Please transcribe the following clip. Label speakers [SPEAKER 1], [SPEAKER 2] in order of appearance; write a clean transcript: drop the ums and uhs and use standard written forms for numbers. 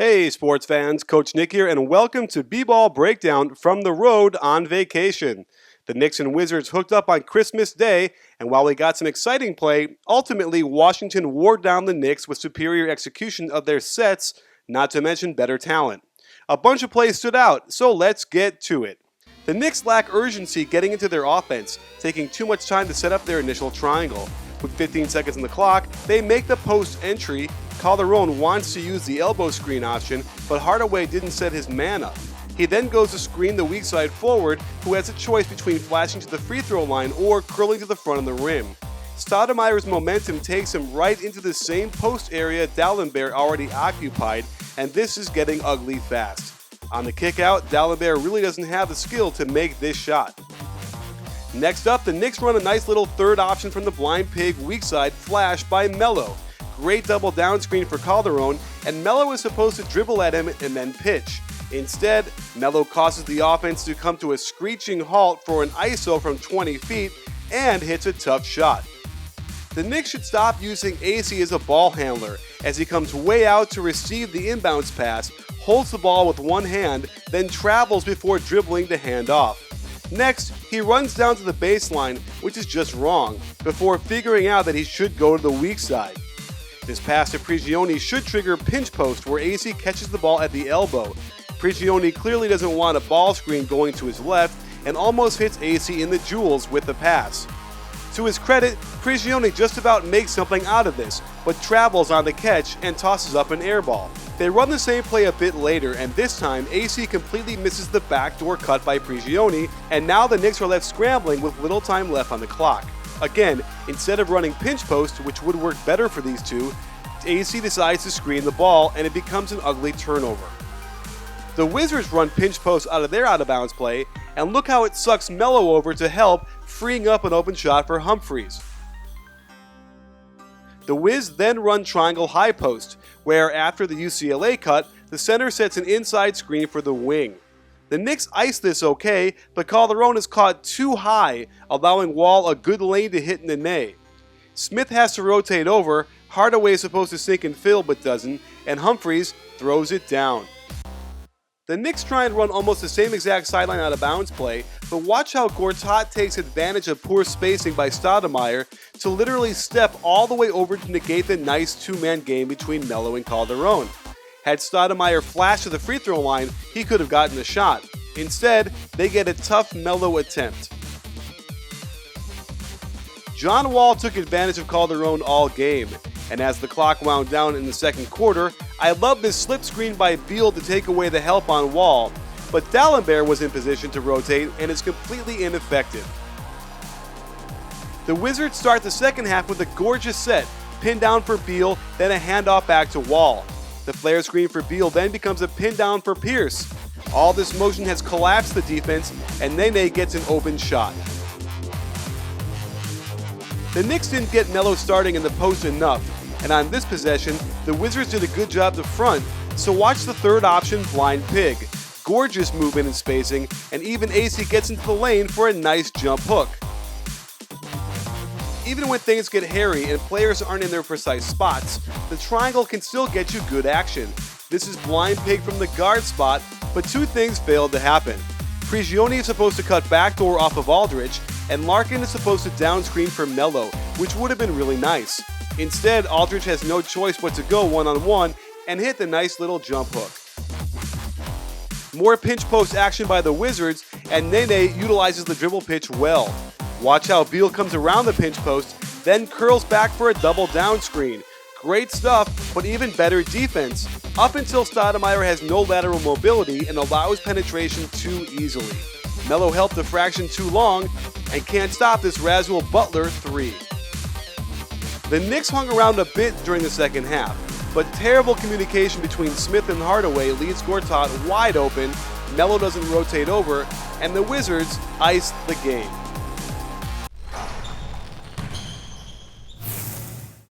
[SPEAKER 1] Hey sports fans, Coach Nick here, and welcome to B-Ball Breakdown from the road on vacation. The Knicks and Wizards hooked up on Christmas Day, and while we got some exciting play, ultimately Washington wore down the Knicks with superior execution of their sets, not to mention better talent. A bunch of plays stood out, so let's get to it. The Knicks lack urgency getting into their offense, taking too much time to set up their initial triangle. With 15 seconds on the clock, they make the post entry. Calderon wants to use the elbow screen option, but Hardaway didn't set his man up. He then goes to screen the weak side forward, who has a choice between flashing to the free throw line or curling to the front of the rim. Stoudemire's momentum takes him right into the same post area Dalembert already occupied, and this is getting ugly fast. On the kick out, Dalembert really doesn't have the skill to make this shot. Next up, the Knicks run a nice little third option from the blind pig weak side flash by Melo. Great double down screen for Calderon, and Melo is supposed to dribble at him and then pitch. Instead, Melo causes the offense to come to a screeching halt for an ISO from 20 feet and hits a tough shot. The Knicks should stop using AC as a ball handler, as he comes way out to receive the inbounds pass, holds the ball with one hand, then travels before dribbling to hand off. Next, he runs down to the baseline, which is just wrong, before figuring out that he should go to the weak side. This pass to Prigioni should trigger pinch post, where AC catches the ball at the elbow. Prigioni clearly doesn't want a ball screen going to his left and almost hits AC in the jewels with the pass. To his credit, Prigioni just about makes something out of this, but travels on the catch and tosses up an air ball. They run the same play a bit later, and this time AC completely misses the backdoor cut by Prigioni, and now the Knicks are left scrambling with little time left on the clock. Again, instead of running pinch post, which would work better for these two, AC decides to screen the ball, and it becomes an ugly turnover. The Wizards run pinch post out of their out-of-bounds play, and look how it sucks Melo over to help, freeing up an open shot for Humphries. The Wiz then run triangle high post, where after the UCLA cut, the center sets an inside screen for the wing. The Knicks ice this okay, but Calderon is caught too high, allowing Wall a good lane to hit Nene. Smith has to rotate over, Hardaway is supposed to sink and fill but doesn't, and Humphries throws it down. The Knicks try and run almost the same exact sideline out of bounds play, but watch how Gortat takes advantage of poor spacing by Stoudemire to literally step all the way over to negate the nice two-man game between Melo and Calderon. Had Stoudemire flashed to the free throw line, he could have gotten a shot. Instead, they get a tough Melo attempt. John Wall took advantage of Calderon all game, and as the clock wound down in the second quarter, I love this slip screen by Beal to take away the help on Wall, but Dalembert was in position to rotate and is completely ineffective. The Wizards start the second half with a gorgeous set, pin down for Beal, then a handoff back to Wall. The flare screen for Beal then becomes a pin down for Pierce. All this motion has collapsed the defense, and Nene gets an open shot. The Knicks didn't get Melo starting in the post enough, and on this possession, the Wizards did a good job to front, so watch the third option blind pig. Gorgeous movement and spacing, and even AC gets into the lane for a nice jump hook. Even when things get hairy and players aren't in their precise spots, the triangle can still get you good action. This is blind pig from the guard spot, but two things failed to happen. Prigioni is supposed to cut backdoor off of Aldridge, and Larkin is supposed to down screen for Melo, which would have been really nice. Instead, Aldridge has no choice but to go one-on-one and hit the nice little jump hook. More pinch post action by the Wizards, and Nene utilizes the dribble pitch well. Watch how Beal comes around the pinch post, then curls back for a double down screen. Great stuff, but even better defense, up until Stoudemire has no lateral mobility and allows penetration too easily. Melo helped the fraction too long and can't stop this Rasul Butler 3. The Knicks hung around a bit during the second half, but terrible communication between Smith and Hardaway leaves Gortat wide open, Melo doesn't rotate over, and the Wizards ice the game.